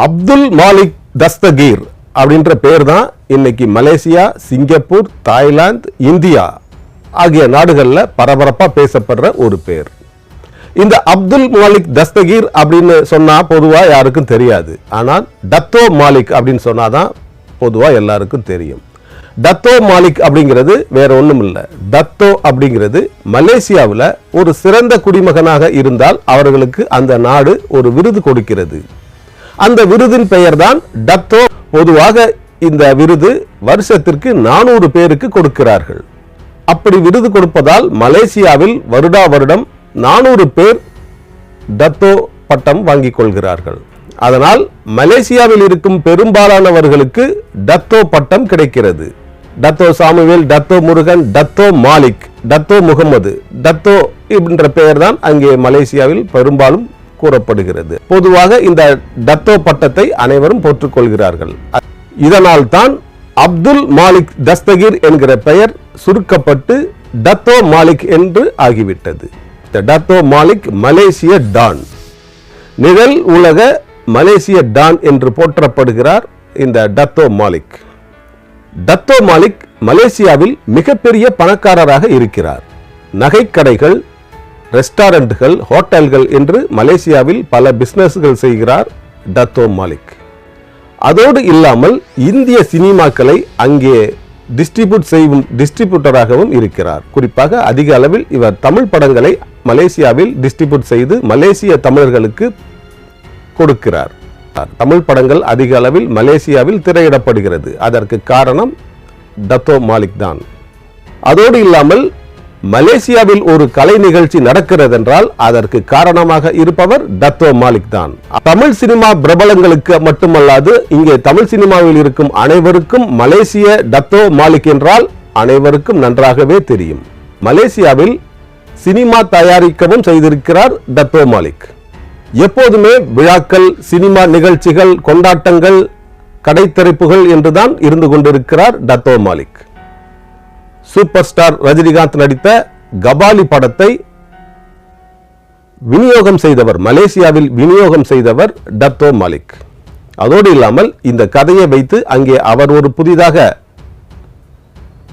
அப்துல் மாலிக் தஸ்தகீர் அப்படின்ற பேர் தான் இன்னைக்கு மலேசியா, சிங்கப்பூர், தாய்லாந்து, இந்தியா ஆகிய நாடுகளில் பரபரப்பாக பேசப்படுற ஒரு பேர். இந்த அப்துல் மாலிக் தஸ்தகீர் அப்படின்னு சொன்னா பொதுவா யாருக்கும் தெரியாது. ஆனால் டத்தோ மாலிக் அப்படின்னு சொன்னாதான் பொதுவா எல்லாருக்கும் தெரியும். டத்தோ மாலிக் அப்படிங்கிறது வேற ஒண்ணும் இல்லை. டத்தோ அப்படிங்கிறது மலேசியாவில் ஒரு சிறந்த குடிமகனாக இருந்தால் அவர்களுக்கு அந்த நாடு ஒரு விருது கொடுக்கிறது. அந்த விருதின் பெயர் தான் டத்தோ. பொதுவாக இந்த விருது வருஷத்திற்கு 400 பேருக்கு கொடுக்கிறார்கள். அப்படி விருது கொடுப்பதால் மலேசியாவில் வருடா வருடம் 400 பேர் டத்தோ பட்டம் வாங்கிக் கொள்கிறார்கள். அதனால் மலேசியாவில் இருக்கும் பெரும்பாலானவர்களுக்கு டத்தோ பட்டம் கிடைக்கிறது. Dato Samuel, Dato Murugan, Dato Malik, Dato Muhammad, Dato என்ற பெயர் தான் அங்கே மலேசியாவில் பெரும்பாலும் கூறப்படுகிறது. பொதுவாக இந்த டத்தோ பட்டத்தை அனைவரும் போற்றுக்கொள்கிறார்கள். இதனால் தான் அப்துல் மாலிக் தஸ்தகீர் என்கிற பெயர் சுருக்கப்பட்டு டத்தோ மாலிக் என்று ஆகிவிட்டது. டத்தோ மாலிக் மலேசிய டான், நிழல் உலக மலேசிய டான் என்று போற்றப்படுகிறார் இந்த டத்தோ மாலிக். டத்தோ மாலிக் மலேசியாவில் மிகப்பெரிய பணக்காரராக இருக்கிறார். நகைக்கடைகள், ரெஸ்டாரண்ட்கள், ஹோட்டல்கள் என்று மலேசியாவில் பல பிசினஸ்கள் செய்கிறார் டத்தோ மாலிக். அதோடு இல்லாமல் இந்திய சினிமாக்களை அங்கே டிஸ்ட்ரிபியூட் செய்யும் டிஸ்ட்ரிபியூட்டராகவும் இருக்கிறார். குறிப்பாக அதிக அளவில் இவர் தமிழ் படங்களை மலேசியாவில் டிஸ்ட்ரிபியூட் செய்து மலேசிய தமிழர்களுக்கு கொடுக்கிறார். தமிழ் படங்கள் அதிக அளவில் மலேசியாவில் திரையிடப்படுகிறது. அதற்கு காரணம் டத்தோ மாலிக் தான். அதோடு இல்லாமல் மலேசியாவில் ஒரு கலை நிகழ்ச்சி நடக்கிறது என்றால் அதற்கு காரணமாக இருப்பவர் டத்தோ மாலிக் தான். தமிழ் சினிமா பிரபலங்களுக்கு மட்டுமல்லாது இங்கே தமிழ் சினிமாவில் இருக்கும் அனைவருக்கும் மலேசிய டத்தோ மாலிக் என்றால் அனைவருக்கும் நன்றாகவே தெரியும். மலேசியாவில் சினிமா தயாரிக்கவும் செய்திருக்கிறார் டத்தோ மாலிக். எப்போதுமே விழாக்கள், சினிமா நிகழ்ச்சிகள், கொண்டாட்டங்கள், கடைத்தரிப்புகள் என்றுதான் இருந்து கொண்டிருக்கிறார் Dato Malik. Super star Rajinikanth நடித்த கபாலி படத்தை விநியோகம் செய்தவர், மலேசியாவில் விநியோகம் செய்தவர் டத்தோ மாலிக். அதோடு இல்லாமல் இந்த கதையை வைத்து அங்கே அவர் ஒரு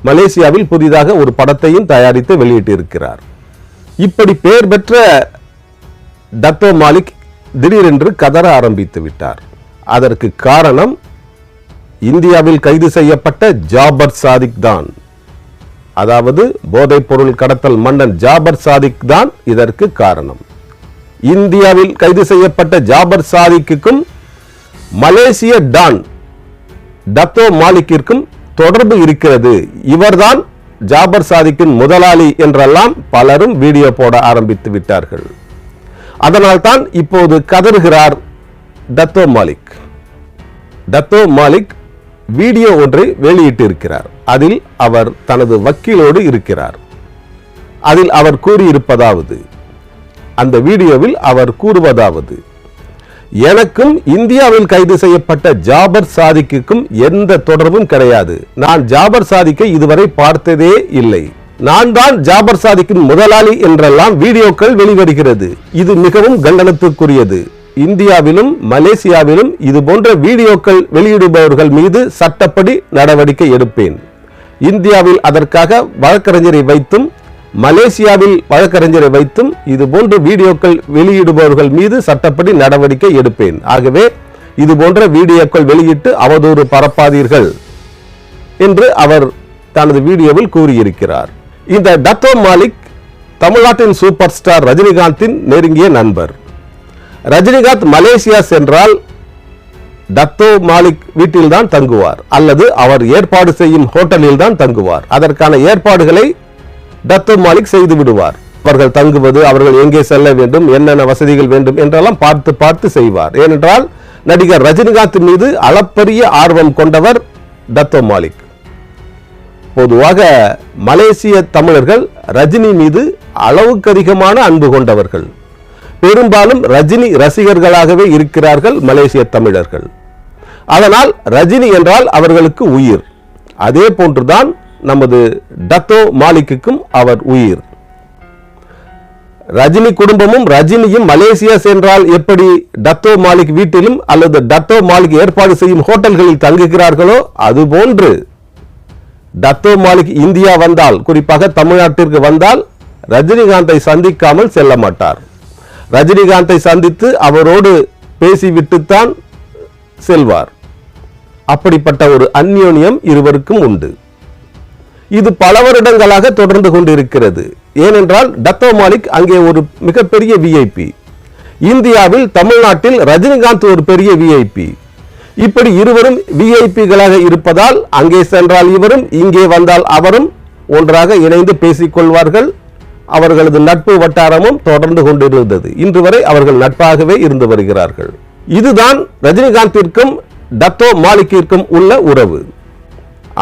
மலேசியாவில் புதிதாக ஒரு படத்தையும் தயாரித்து வெளியிட்டிருக்கிறார். இப்படி பெயர் பெற்ற டத்தோ மாலிக் திடீரென்று கதற ஆரம்பித்து விட்டார். அதற்கு காரணம் இந்தியாவில் கைது செய்யப்பட்ட ஜாபர் சாதிக் தான். அதாவது போதைப் பொருள் கடத்தல் மன்னன் ஜாபர் சாதிக் தான் இதற்கு காரணம். இந்தியாவில் கைது செய்யப்பட்ட ஜாபர் சாதிக்குக்கும் மலேசிய டான் டத்தோ மாலிக்கிற்கும் தொடர்பு இருக்கிறது. இவர்தான் ஜாபர் சாதிக்கின் முதலாளி என்றெல்லாம் பலரும் வீடியோ போட ஆரம்பித்து விட்டார்கள். அதனால் தான் இப்போது கதறுகிறார் Dato Malik. Dato Malik video ஒன்றை வெளியிட்டிருக்கிறார். அதில் அவர் தனது வக்கீலோடு இருக்கிறார். அதில் அவர் கூறியிருப்பதாவது, அந்த வீடியோவில் அவர் கூறுவதாவது, எனக்கும் இந்தியாவில் கைது செய்யப்பட்ட ஜாபர் சாதிக்குக்கும் எந்த தொடர்பும் கிடையாது. நான் ஜாபர் சாதிக்கை இதுவரை பார்த்ததே இல்லை. நான் தான் ஜாபர் சாதிக்கின் முதலாளி என்றெல்லாம் வீடியோக்கள் வெளிவருகிறது. இது மிகவும் கண்டனத்துக்குரியது. இந்தியாவிலும் மலேசியாவிலும் இது போன்ற வீடியோக்கள் வெளியிடுபவர்கள் மீது சட்டப்படி நடவடிக்கை எடுப்பேன். இந்தியாவில் அதற்காக வழக்கறிஞரை வைத்தும் மலேசியாவில் வழக்கறிஞரை வைத்தும் இது போன்ற வீடியோக்கள் வெளியிடுபவர்கள் மீது சட்டப்படி நடவடிக்கை எடுப்பேன். ஆகவே இது போன்ற வீடியோக்கள் வெளியிட்டு அவதூறு பரப்பாதீர்கள் என்று அவர் தனது வீடியோவில் கூறியிருக்கிறார். இந்த டத்தோ மாலிக் தமிழ்நாட்டின் சூப்பர் ஸ்டார் ரஜினிகாந்தின் நெருங்கிய நண்பர். ரஜினிகாந்த் மலேசியா சென்றால் டத்தோ மாலிக் வீட்டில் தான் தங்குவார் அல்லது அவர் ஏற்பாடு செய்யும் ஹோட்டலில் தான் தங்குவார். அதற்கான ஏற்பாடுகளை டத்தோ மாலிக் செய்து விடுவார். அவர்கள் தங்குவது, அவர்கள் எங்கே செல்ல வேண்டும், என்னென்ன வசதிகள் வேண்டும் என்றெல்லாம் பார்த்து செய்வார். ஏனென்றால் நடிகர் ரஜினிகாந்த் மீது அளப்பரிய ஆர்வம் கொண்டவர் டத்தோ மாலிக். பொதுவாக மலேசிய தமிழர்கள் ரஜினி மீது அளவுக்கு அதிகமான அன்பு கொண்டவர்கள். பெரும்பாலும் ரஜினி ரசிகர்களாகவே இருக்கிறார்கள் மலேசிய தமிழர்கள். அதனால் ரஜினி என்றால் அவர்களுக்கு உயிர். அதே போன்றுதான் நமது டத்தோ மாலிக்குக்கும் அவர் உயிர். ரஜினி குடும்பமும் ரஜினியும் மலேசியா சென்றால் எப்படி டத்தோ மாலிக் வீட்டிலும் அல்லது டத்தோ மாலிக் ஏற்பாடு செய்யும் ஹோட்டல்களில் தங்குகிறார்களோ அதுபோன்று டத்தோ மாலிக் இந்தியா வந்தால், குறிப்பாக தமிழ்நாட்டிற்கு வந்தால் ரஜினிகாந்தை சந்திக்காமல் செல்ல மாட்டார். ரஜினிகாந்தை சந்தித்து அவரோடு பேசிவிட்டுத்தான் செல்வார். அப்படிப்பட்ட ஒரு அந்யோன்யம் இருவருக்கும் உண்டு. இது பல வருடங்களாக தொடர்ந்து கொண்டிருக்கிறது. ஏனென்றால் டத்தோ மாலிக் அங்கே ஒரு மிகப்பெரிய விஐபி. இந்தியாவில் தமிழ்நாட்டில் ரஜினிகாந்த் ஒரு பெரிய விஐபி. இப்படி இருவரும் விஐபிகளாக இருப்பதால் அங்கே சென்றால் இவரும், இங்கே வந்தால் அவரும் ஒன்றாக இணைந்து பேசிக்கொள்வார்கள். அவர்களது நட்பு வட்டாரமும் தொடர்ந்து கொண்டிருந்தது. இன்று வரை அவர்கள் நட்பாகவே இருந்து வருகிறார்கள். இதுதான் ரஜினிகாந்திற்கும் டத்தோ மாலிக்கிற்கும் உள்ள உறவு.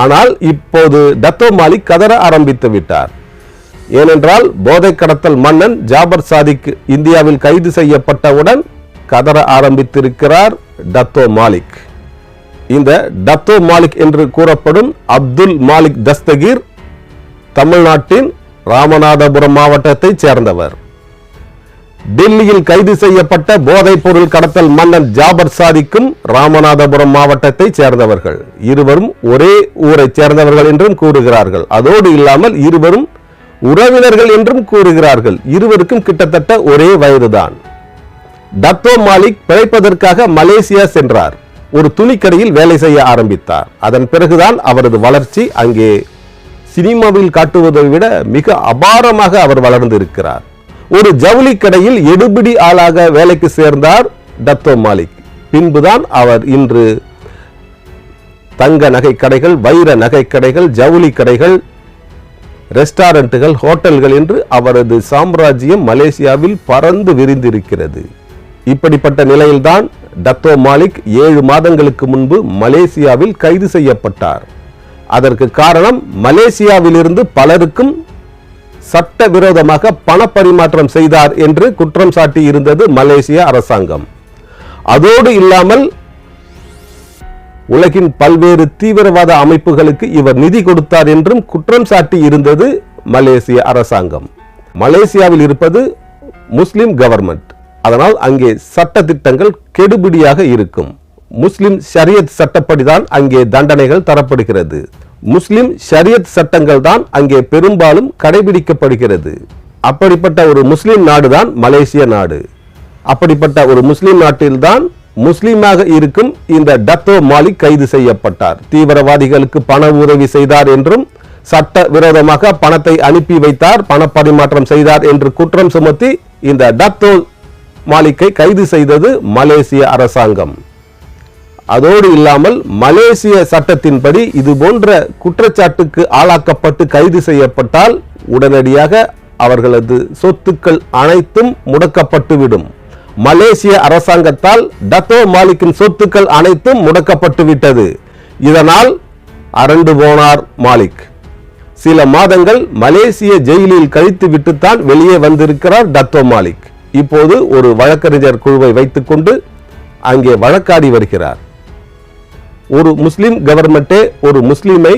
ஆனால் இப்போது டத்தோ மாலிக் கதற ஆரம்பித்து விட்டார். ஏனென்றால் போதை கடத்தல் மன்னன் ஜாபர் சாதிக் இந்தியாவில் கைது செய்யப்பட்டவுடன் கதற ஆரம்பித்திருக்கிறார் டத்தோ மாலிக். இந்த டத்தோ மாலிக் என்று கூறப்படும் அப்துல் மாலிக் தஸ்தகீர் தமிழ்நாட்டின் ராமநாதபுரம் மாவட்டத்தைச் சேர்ந்தவர். டெல்லியில் கைது செய்யப்பட்ட போதைப் பொருள் கடத்தல் மன்னன் ஜாபர் சாதிக்கும் ராமநாதபுரம் மாவட்டத்தை சேர்ந்தவர்கள். இருவரும் ஒரே ஊரை சேர்ந்தவர்கள் என்றும் கூறுகிறார்கள். அதோடு இல்லாமல் இருவரும் உறவினர்கள் என்றும் கூறுகிறார்கள். இருவருக்கும் கிட்டத்தட்ட ஒரே வயதுதான். டத்தோ மாலிக் பிழைப்பதற்காக மலேசியா சென்றார். ஒரு துணிக்கடையில் வேலை செய்ய ஆரம்பித்தார். அதன் பிறகுதான் அவரது வளர்ச்சி அங்கே சினிமாவில் காட்டுவதை விட மிக அபாரமாக அவர் வளர்ந்து இருக்கிறார். ஒரு ஜவுளி கடையில் எடுபிடி ஆளாக வேலைக்கு சேர்ந்தார் டத்தோ மாலிக். பின்புதான் அவர் இன்று தங்க நகை கடைகள், வைர நகை கடைகள், ஜவுளி கடைகள், ரெஸ்டாரண்ட்டுகள், ஹோட்டல்கள் என்று அவரது சாம்ராஜ்யம் மலேசியாவில் பறந்து விரிந்திருக்கிறது. இப்படிப்பட்ட நிலையில்தான் டத்தோ மாலிக் 7 மாதங்களுக்கு முன்பு மலேசியாவில் கைது செய்யப்பட்டார். அதற்கு காரணம் மலேசியாவிலிருந்து பலருக்கும் சட்டவிரோதமாக பண பரிமாற்றம் செய்தார் என்று குற்றம் சாட்டி இருந்தது மலேசிய அரசாங்கம். அதோடு இல்லாமல் உலகின் பல்வேறு தீவிரவாத அமைப்புகளுக்கு இவர் நிதி கொடுத்தார் என்றும் குற்றம் சாட்டி இருந்தது மலேசிய அரசாங்கம். மலேசியாவில் இருப்பது முஸ்லிம் கவர்மெண்ட். அதனால் அங்கே சட்ட திட்டங்கள் கெடுபிடியாக இருக்கும். முஸ்லிம் ஷரியத் சட்டப்படிதான் அங்கே தண்டனைகள் தரப்படுகிறது. முஸ்லிம் ஷரியத் சட்டங்கள் தான் அங்கே பெரும்பாலும் கடைபிடிக்கப்படுகிறது. அப்படிப்பட்ட ஒரு முஸ்லிம் நாடுதான் மலேசிய நாடு. அப்படிப்பட்ட ஒரு முஸ்லிம் நாட்டில்தான் முஸ்லிமாக இருக்கும் இந்த டத்தோ மாலிக் கைது செய்யப்பட்டார். தீவிரவாதிகளுக்கு பண உதவி செய்தார் என்றும், சட்ட விரோதமாக பணத்தை அனுப்பி வைத்தார், பண பரிமாற்றம் செய்தார் என்று குற்றம் சுமத்தி இந்த டத்தோ மாலிக்கை கைது செய்தது மலேசிய அரசாங்கம். அதோடு இல்லாமல் மலேசிய சட்டத்தின்படி இது போன்ற குற்றச்சாட்டுக்கு ஆளாக்கப்பட்டு கைது செய்யப்பட்டால் உடனடியாக அவர்களது சொத்துக்கள் அனைத்தும் முடக்கப்பட்டுவிடும். மலேசிய அரசாங்கத்தால் டத்தோ மாலிக்கின் சொத்துக்கள் அனைத்தும் முடக்கப்பட்டு விட்டது. இதனால் அரண்டு போனார் மாலிக். சில மாதங்கள் மலேசிய ஜெயிலில் கழித்து விட்டுத்தான் வெளியே வந்திருக்கிறார் டத்தோ மாலிக். இப்போது ஒரு வழக்கறிஞர் குழுவை வைத்துக்கொண்டு அங்கே வழக்காடி வருகிறார். ஒரு முஸ்லிம் கவர்மெண்டே ஒரு முஸ்லிமை,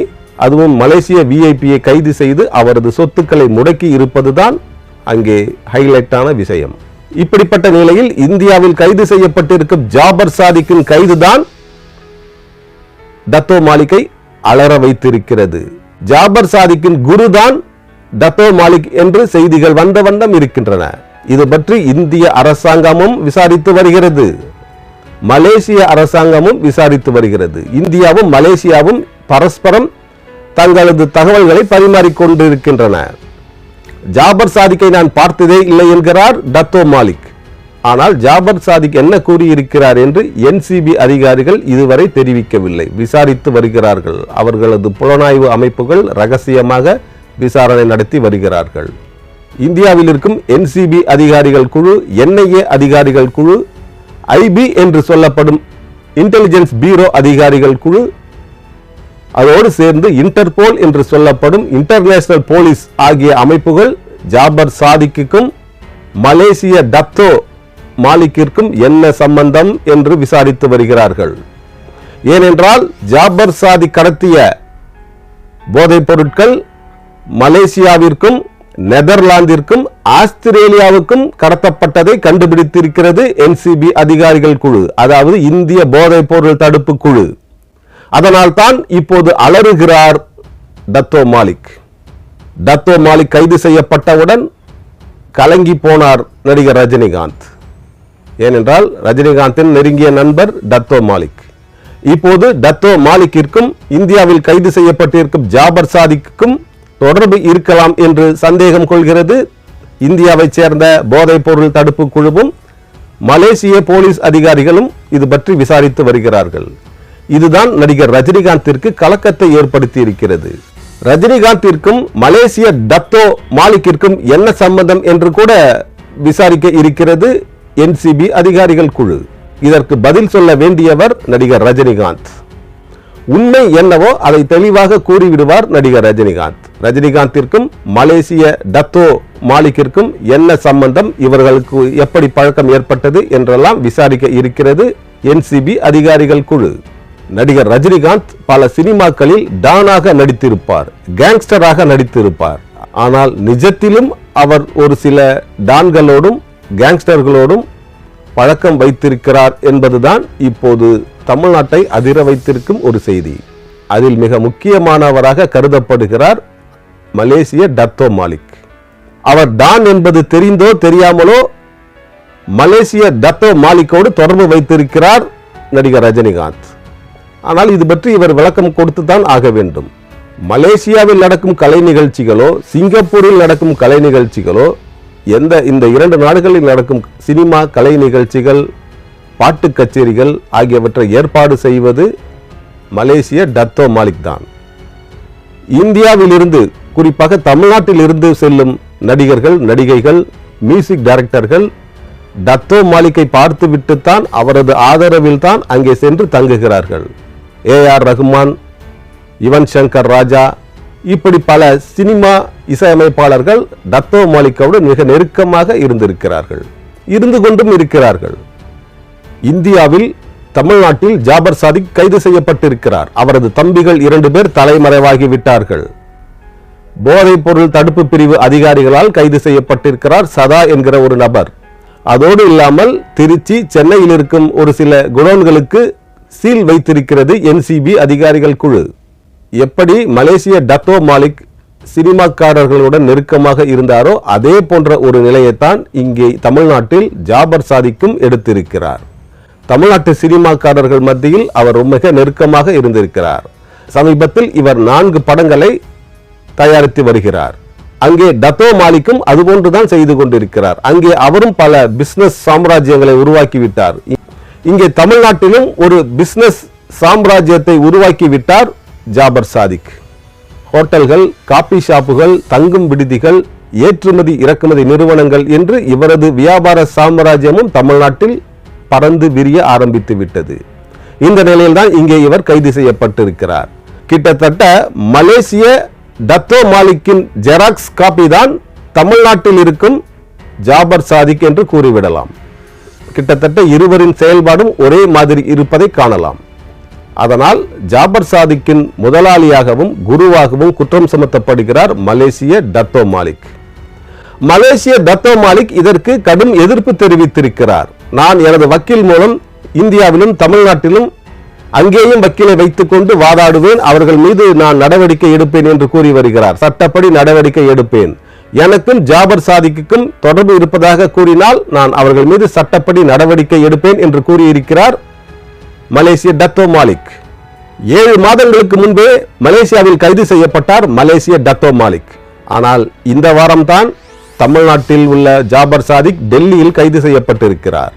அதுவும் மலேசிய விஐபியை கைது செய்து அவரது சொத்துக்களை முடக்கி இருப்பதுதான் அங்கே ஹைலைட்டான விஷயம். இப்படிப்பட்ட நிலையில் இந்தியாவில் கைது செய்யப்பட்டிருக்கும் ஜாபர் சாதிக்கின் கைதுதான் டத்தோ மாலிக்கை அலற வைத்திருக்கிறது. ஜாபர் சாதிக்கின் குருதான் டத்தோ மாலிக் என்று செய்திகள் வந்த வண்ணம் இருக்கின்றன. இது பற்றி இந்திய அரசாங்கமும் விசாரித்து வருகிறது. மலேசிய அரசாங்கமும் விசாரித்து வருகிறது. இந்தியாவும் மலேசியாவும் பரஸ்பரம் தங்களது தகவல்களை பரிமாறிக்கொண்டிருக்கின்றன. ஜாபர் சாதிக்கை நான் பார்த்ததே இல்லை என்கிறார் டத்தோ மாலிக். ஆனால் ஜாபர் சாதிக் என்ன கூறியிருக்கிறார் என்று NCB அதிகாரிகள் இதுவரை தெரிவிக்கவில்லை. விசாரித்து வருகிறார்கள். அவர்களது புலனாய்வு அமைப்புகள் ரகசியமாக விசாரணை நடத்தி வருகிறார்கள். இந்தியாவில் இருக்கும் NCB அதிகாரிகள் குழு, NIA அதிகாரிகள் குழு, IB என்று சொல்லப்படும் இன்டெலிஜென்ஸ் பியூரோ அதிகாரிகள் குழு, அதோடு சேர்ந்து இன்டர்போல் என்று சொல்லப்படும் இன்டர்நேஷனல் போலீஸ் ஆகிய அமைப்புகள் ஜாபர் சாதிக்கும் மலேசிய டத்தோ மாலிக்கிற்கும் என்ன சம்பந்தம் என்று விசாரித்து வருகிறார்கள். ஏனென்றால் ஜாபர் சாதிக் கடத்திய போதைப் பொருட்கள் மலேசியாவிற்கும் நெதர்லாந்திற்கும் ஆஸ்திரேலியாவுக்கும் கடத்தப்பட்டதை கண்டுபிடித்திருக்கிறது என்சிபி அதிகாரிகள் குழு, அதாவது இந்திய போதைப் பொருள் தடுப்பு குழு. அதனால் தான் இப்போது அலறுகிறார் டத்தோ மாலிக். டத்தோ மாலிக் கைது செய்யப்பட்டவுடன் கலங்கி போனார் நடிகர் ரஜினிகாந்த். ஏனென்றால் ரஜினிகாந்தின் நெருங்கிய நண்பர் டத்தோ மாலிக். இப்போது டத்தோ மாலிக்கிற்கும் இந்தியாவில் கைது செய்யப்பட்டிருக்கும் ஜாபர் சாதிக்கும் தொடர்பு இருக்கலாம் என்று சந்தேகம் கொள்கிறது இந்தியாவைச் சேர்ந்த போதைப் பொருள் தடுப்பு குழுவும் மலேசிய போலீஸ் அதிகாரிகளும் இது பற்றி விசாரித்து வருகிறார்கள். இதுதான் நடிகர் ரஜினிகாந்திற்கு கலக்கத்தை ஏற்படுத்தி இருக்கிறது. ரஜினிகாந்திற்கும் மலேசிய டத்தோ மாலிக்கிற்கும் என்ன சம்பந்தம் என்று கூட விசாரிக்க இருக்கிறது என்சிபி அதிகாரிகள் குழு. இதற்கு பதில் சொல்ல வேண்டியவர் நடிகர் ரஜினிகாந்த். உண்மை என்னவோ அதை தெளிவாக கூறிவிடுவார் நடிகர் ரஜினிகாந்த். ரஜினிகாந்திற்கும் மலேசிய டத்தோ மாலிக்கிற்கும் என்ன சம்பந்தம், இவர்களுக்கு எப்படி பழக்கம் ஏற்பட்டது என்றெல்லாம் விசாரிக்க இருக்கிறது என்சிபி அதிகாரிகள் குழு. நடிகர் ரஜினிகாந்த் பல சினிமாக்களில் டானாக நடித்திருப்பார், கேங்ஸ்டராக நடித்திருப்பார். ஆனால் நிஜத்திலும் அவர் ஒரு சில டான்களோடும் கேங்ஸ்டர்களோடும் பழக்கம் வைத்திருக்கிறார் என்பதுதான் இப்போது தமிழ்நாட்டை அதிர வைத்திருக்கும் ஒரு செய்தி. அதில் மிக முக்கியமானவராக கருதப்படுகிறார் மலேசிய டத்தோ மாலிக். அவர் டான் என்பது தெரிந்தோ தெரியாமலோ மலேசிய டத்தோ மாலிக்கோடு தொடர்பு வைத்திருக்கிறார் நடிகர் ரஜினிகாந்த். ஆனால் இது பற்றி இவர் விளக்கம் கொடுத்துதான் ஆக வேண்டும். மலேசியாவில் நடக்கும் கலை நிகழ்ச்சிகளோ சிங்கப்பூரில் நடக்கும் கலை நிகழ்ச்சிகளோ இந்த இரண்டு நாடுகளில் நடக்கும் சினிமா கலை நிகழ்ச்சிகள் பாட்டு கச்சேரிகள் ஆகியவற்றை ஏற்பாடு செய்வது மலேசிய டத்தோ மாலிக் தான். இந்தியாவில் இருந்து குறிப்பாக தமிழ்நாட்டில் இருந்து செல்லும் நடிகர்கள் நடிகைகள் மியூசிக் டைரக்டர்கள் டத்தோ மாலிக்கை பார்த்துவிட்டுத்தான் அவரது ஆதரவில் தான் அங்கே சென்று தங்குகிறார்கள். ஏஆர் ரகுமான், யுவன் சங்கர் ராஜா, இப்படி பல சினிமா இசையமைப்பாளர்கள் டத்தோ மாலிக்கோடு மிக நெருக்கமாக இருந்திருக்கிறார்கள், இருந்து கொண்டும் இருக்கிறார்கள். இந்தியாவில் தமிழ்நாட்டில் ஜாபர் சாதிக் கைது செய்யப்பட்டிருக்கிறார். அவரது தம்பிகள் 2 பேர் தலைமறைவாகி விட்டார்கள். போதைப் பொருள் தடுப்பு பிரிவு அதிகாரிகளால் கைது செய்யப்பட்டிருக்கிறார் சதா என்கிற ஒரு நபர். அதோடு இல்லாமல் திருச்சி, சென்னையில் இருக்கும் ஒரு சில குடோன்களுக்கு சீல் வைத்திருக்கிறது என்சிபி அதிகாரிகள் குழு. எப்படி மலேசிய டத்தோ மாலிக் சினிமாக்காரர்களுடன் நெருக்கமாக இருந்தாரோ அதே போன்ற ஒரு நிலையைத்தான் இங்கே தமிழ்நாட்டில் ஜாபர் சாதிக்கும் எடுத்திருக்கிறார். தமிழ்நாட்டு சினிமாக்காரர்கள் மத்தியில் அவர் மிக நெருக்கமாக இருந்திருக்கிறார். சமீபத்தில் இவர் 4 படங்களை தயாரித்து வருகிறார். அங்கே டத்தோ மாலிக்கும் அதுபோன்றுதான் செய்து கொண்டிருக்கிறார். அங்கே அவரும் பல பிசினஸ் சாம்ராஜ்யங்களை உருவாக்கிவிட்டார். இங்கே தமிழ்நாட்டிலும் ஒரு பிசினஸ் சாம்ராஜ்யத்தை உருவாக்கிவிட்டார் ஜாபர் சாதிக். ஹோட்டல்கள், காபி ஷாப்புகள், தங்கும் விடுதிகள், ஏற்றுமதி இறக்குமதி நிறுவனங்கள் என்று இவரது வியாபார சாம்ராஜ்யமும் தமிழ்நாட்டில் பறந்து விரிய ஆரம்பித்து விட்டது. இந்த நிலையில்தான் இங்கே இவர் கைது செய்யப்பட்டிருக்கிறார். கிட்டத்தட்ட மலேசிய டத்தோ மாலிக்கின் ஜெராக்ஸ் காப்பி தான் தமிழ்நாட்டில் இருக்கும் ஜாபர் சாதிக் என்று கூறிவிடலாம். கிட்டத்தட்ட இருவரின் செயல்பாடும் ஒரே மாதிரி இருப்பதை காணலாம். அதனால் ஜாபர் சாதிக்கின் முதலாளியாகவும் குருவாகவும் குற்றம் சுமத்தப்படுகிறார் மலேசிய டத்தோ மாலிக். மலேசிய டத்தோ மாலிக் இதற்கு கடும் எதிர்ப்பு தெரிவித்திருக்கிறார். நான் எனது வக்கீல் மூலம் இந்தியாவிலும் தமிழ்நாட்டிலும் அங்கேயும் வக்கீலை வைத்துக் கொண்டு வாதாடுவேன், அவர்கள் மீது நான் நடவடிக்கை எடுப்பேன் என்று கூறி வருகிறார். சட்டப்படி நடவடிக்கை எடுப்பேன், எனக்கும் ஜாபர் சாதிக்கும் தொடர்பு இருப்பதாக கூறினால் நான் அவர்கள் மீது சட்டப்படி நடவடிக்கை எடுப்பேன் என்று கூறியிருக்கிறார் மலேசிய டத்தோ மாலிக். 7 மாதங்களுக்கு முன்பே மலேசியாவில் கைது செய்யப்பட்டார் மலேசிய டத்தோ மாலிக். ஆனால் இந்த வாரம்தான் தமிழ்நாட்டில் உள்ள ஜாபர் சாதிக் டெல்லியில் கைது செய்யப்பட்டிருக்கிறார்.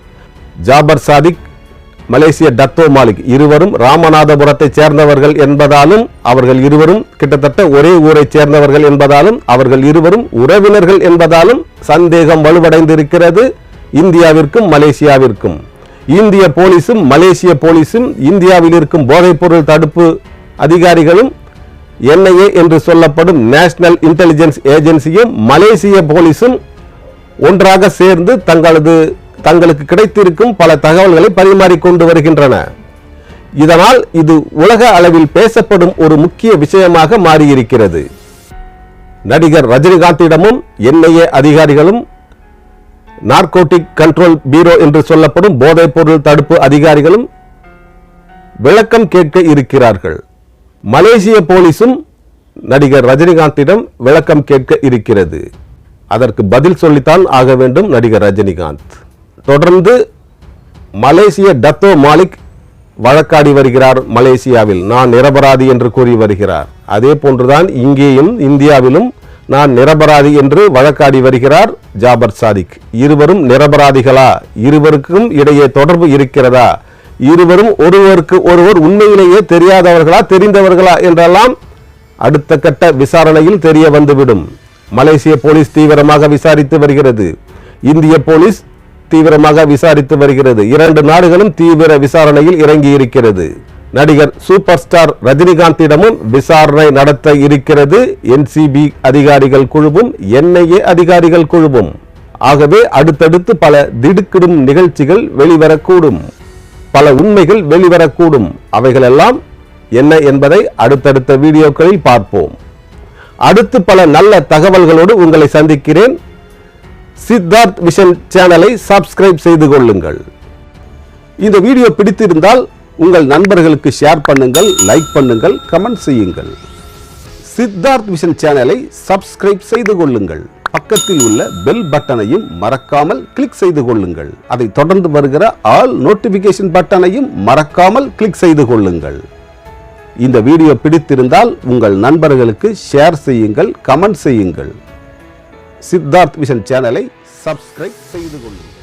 ஜாபர் சாதிக், மலேசிய டத்தோ மாலிக் இருவரும் ராமநாதபுரத்தை சேர்ந்தவர்கள் என்பதாலும் அவர்கள் இருவரும் கிட்டத்தட்ட ஒரே ஊரை சேர்ந்தவர்கள் என்பதாலும் அவர்கள் இருவரும் உறவினர்கள் என்பதாலும் சந்தேகம் வலுவடைந்திருக்கிறது இந்தியாவிற்கும் மலேசியாவிற்கும். இந்திய போலீசும் மலேசிய போலீசும் இந்தியாவில் இருக்கும் போதைப்பொருள் தடுப்பு அதிகாரிகளும் NIA என்று சொல்லப்படும் நேஷனல் இன்டெலிஜென்ஸ் ஏஜென்சியும் மலேசிய போலீசும் ஒன்றாக சேர்ந்து தங்களுக்கு கிடைத்திருக்கும் பல தகவல்களை பரிமாறிக்கொண்டு வருகின்றன. இதனால் இது உலக அளவில் பேசப்படும் ஒரு முக்கிய விஷயமாக மாறியிருக்கிறது. நடிகர் ரஜினிகாந்திடமும் என்ஐஏ அதிகாரிகளும் நார்கோட்டிக் கண்ட்ரோல் பீரோ என்று சொல்லப்படும் போதைப் பொருள் தடுப்பு அதிகாரிகளும் விளக்கம் கேட்க இருக்கிறார்கள். மலேசிய போலீசும் நடிகர் ரஜினிகாந்திடம் விளக்கம் கேட்க இருக்கிறது. அதற்கு பதில் சொல்லித்தான் ஆக வேண்டும் நடிகர் ரஜினிகாந்த். தொடர்ந்து மலேசிய டத்தோ மாலிக் வழக்காடி வருகிறார். மலேசியாவில் நான் நிரபராதி என்று கூறி வருகிறார். அதே போன்றுதான் இங்கேயும் இந்தியாவிலும் நான் நிரபராதி என்று வழக்காடி வருகிறார் ஜாபர் சாதிக். இருவரும் நிரபராதிகளா? இருவருக்கும் இடையே தொடர்பு இருக்கிறதா? இருவரும் ஒருவருக்கு ஒருவர் உண்மையிலேயே தெரியாதவர்களா தெரிந்தவர்களா என்றெல்லாம் அடுத்த கட்ட விசாரணையில் தெரிய வந்துவிடும். மலேசிய போலீஸ் தீவிரமாக விசாரித்து வருகிறது. இந்திய போலீஸ் தீவிரமாக விசாரித்து வருகிறது. இரண்டு நாடுகளும் தீவிர விசாரணையில் இறங்கி இருக்கிறது. நடிகர் சூப்பர் ஸ்டார் ரஜினிகாந்திடமும் விசாரணை நடத்த இருக்கிறது என்சிபி அதிகாரிகள் குழுவும் என்ஐஏ அதிகாரிகள் குழுவும். ஆகவே அடுத்தடுத்து பல திடுக்கிடும் நிகழ்ச்சிகள் வெளிவரக்கூடும், பல உண்மைகள் வெளிவரக்கூடும். அவைகளெல்லாம் என்ன என்பதை அடுத்தடுத்த வீடியோக்களில் பார்ப்போம். அடுத்து பல நல்ல தகவல்களோடு உங்களை சந்திக்கிறேன். சித்தார்த் விஷன் சேனலை சப்ஸ்கிரைப் செய்து கொள்ளுங்கள். இந்த வீடியோ பிடித்திருந்தால் உங்கள் நண்பர்களுக்கு ஷேர் பண்ணுங்கள், லைக் பண்ணுங்கள், கமெண்ட் செய்யுங்கள். சித்தார்த் விஷன் சேனலை சப்ஸ்கிரைப் செய்து கொள்ளுங்கள். பக்கத்தில் உள்ள பெல் பட்டனையும் மறக்காமல் கிளிக் செய்து கொள்ளுங்கள். அதை தொடர்ந்து வருகிற ஆல் நோட்டிபிகேஷன் பட்டனையும் மறக்காமல் கிளிக் செய்து கொள்ளுங்கள். இந்த வீடியோ பிடித்திருந்தால் உங்கள் நண்பர்களுக்கு ஷேர் செய்யுங்கள், கமெண்ட் செய்யுங்கள். சித்தார்த் விஷன் சேனலை சப்ஸ்கிரைப் செய்து கொள்ளுங்கள்.